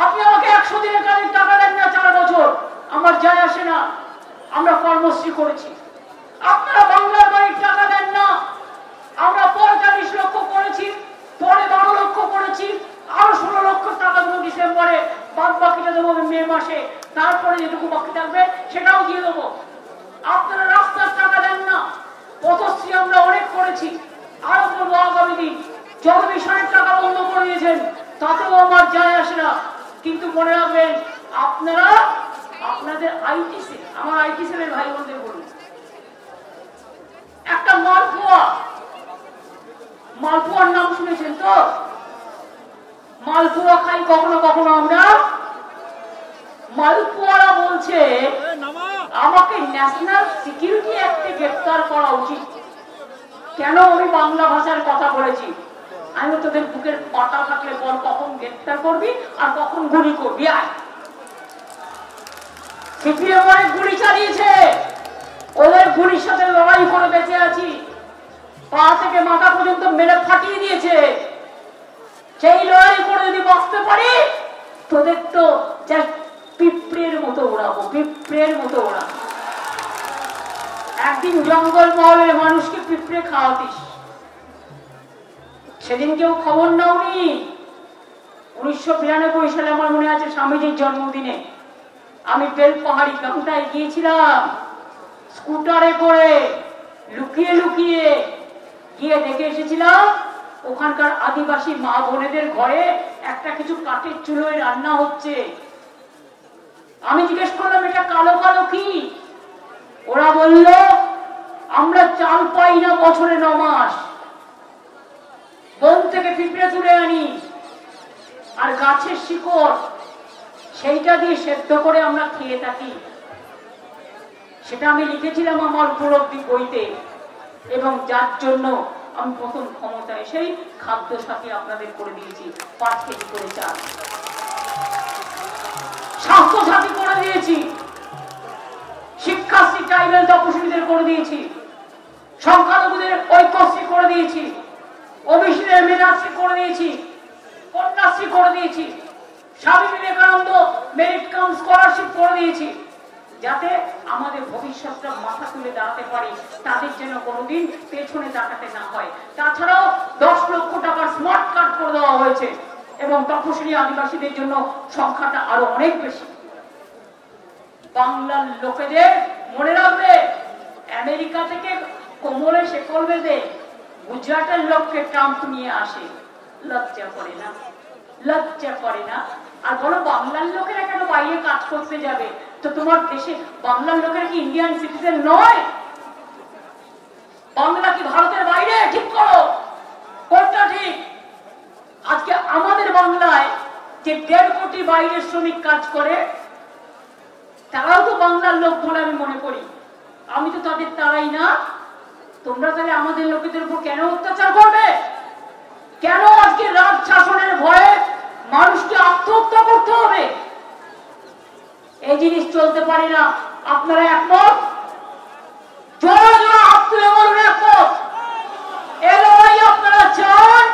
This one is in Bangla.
আপনি আমাকে 100 দিনের কাজের টাকা দেন না 4 বছর, আমার যায় আসে না, আমরা কর্মশ্রী করেছি। আপনারা বাংলার বাড়ির টাকা দেন না, আমরা 45 লক্ষ করেছি, পরে 12 লক্ষ করেছি, আরো 16 লক্ষ টাকা দেবো ডিসেম্বরে, বাদ বাকিটা দেবো মে মাসে, তারপরে যেটুকু বাকি থাকবে সেটাও দিয়ে দেবো। আপনারা রাস্তার টাকা দেন না, পথশ্রী আমরা অনেক করেছি, আরো করবো আগামী দিন। জল মিশনের টাকা বন্ধ করে দিয়েছেন, তাতেও আমার যায় আসে না। কিন্তু মনে রাখবেন, আপনারা আপনাদের আইটি সেল, আমার আইটি সেলের ভাই বোনদের বলুন, একটা মালপোয়ার নাম শুনেছেন তো? মালপোয়া খাই কখনো কখনো আমরা। মালপোয়ারা বলছে আমাকে ন্যাশনাল সিকিউরিটি অ্যাক্টে গ্রেফতার করা উচিত। কেন? আমি বাংলা ভাষার কথা বলেছি। আমি তোদের বুকের পাটা থাকলে বল, কখন গ্রেফতার করবি আর কখন গুলি করবি। আয়, সিপিএম অনেক গুলি চালিয়েছে, ওদের গুলির সাথে লড়াই করে বেঁচে আছি। পা থেকে মাথা পর্যন্ত মেরে ফাটিয়ে দিয়েছে। সেই লড়াই করে যদি বাঁচতে পারি, তোদের তো পিঁপড়ের মতো ওড়াবো, পিঁপড়ের মতো ওড়াবো। একদিন জঙ্গল মহলের মানুষকে পিঁপড়ে খাওয়াতিস, সেদিন কেউ খবর নাওনি। 1992 সালে আমার মনে আছে, স্বামীজির জন্মদিনে আমি বেলপাহাড়ি গ্রামটায় গিয়েছিলাম স্কুটারে করে, লুকিয়ে লুকিয়ে গিয়ে দেখে এসেছিলাম ওখানকার আদিবাসী মা বোনেদের ঘরে একটা কিছু কাঠের চুলোয় রান্না হচ্ছে। আমি জিজ্ঞেস করলাম, এটা কালো কালো কি? ওরা বলল, আমরা চাল পাই না বছরে 9 মাস, বন থেকে পিঁপড়ে তুলে আনি আর গাছের শিকড়, সেইটা দিয়ে সেদ্ধ করে আমরা খেয়ে থাকি। সেটা আমি লিখেছিলাম আমার উপলব্ধি বইতে, এবং যার জন্য আমি প্রথম ক্ষমতা এসেই খাদ্য সাথী আপনাদের করে দিয়েছি, 5 কেজি করে চাল। স্বাস্থ্য সাথী করে দিয়েছি, শিক্ষাশ্রী ট্রাইবেল তপশিলীদের করে দিয়েছি, সংখ্যালঘুদের ঐক্যশ্রী করে দিয়েছি, ওবিসিদের মেধাশ্রী করে দিয়েছি, কন্যাশ্রী করে দিয়েছি, Swami Vivekananda merit cum scholarship করে দিয়েছি, যাতে আমাদের ভবিষ্যৎটা মাথা তুলে দাঁড়াতে পারে, তাদের যেন কোনোদিন পেছনে তাকাতে না হয়। তাছাড়াও 10 লক্ষ টাকার স্মার্ট কার্ড করে দেওয়া হয়েছে, এবং তপশিলী আদিবাসীদের জন্য সংখ্যাটা আরো অনেক বেশি। বাংলার লোকেদের মনে রাখবে, আমেরিকা থেকে কোমরে শেকল বেঁধে গুজরাটের লোককে ট্রাম্প নিয়ে আসে, লজ্জা করে না? লজ্জা করে না? আর বলো, বাংলার লোকেরা কেন বাইরে কাজ করতে যাবে? তো তোমার দেশে বাংলার লোকেরা কি ইন্ডিয়ান সিটিজেন নয়? বাংলা কি ভারতের বাইরে? ঠিক করো, কোনটা ঠিক? আজকে আমাদের বাংলায় যে 1.5 কোটি বাইরের শ্রমিক কাজ করে, তারাও তো বাংলার লোক বলে আমি মনে করি। আমি তো তাদের তারাই না। তোমরা তাহলে আমাদের লোকেদের উপর কেন অত্যাচার করবে? কেন আজকে রাজ শাসনের ভয়ে মানুষকে আত্মহত্যা করতে হবে? এই জিনিস চলতে পারে না। আপনারা একমত? জোরে জোরে হাত তুলে বলুন একমত। এই লড়াই আপনারা চান?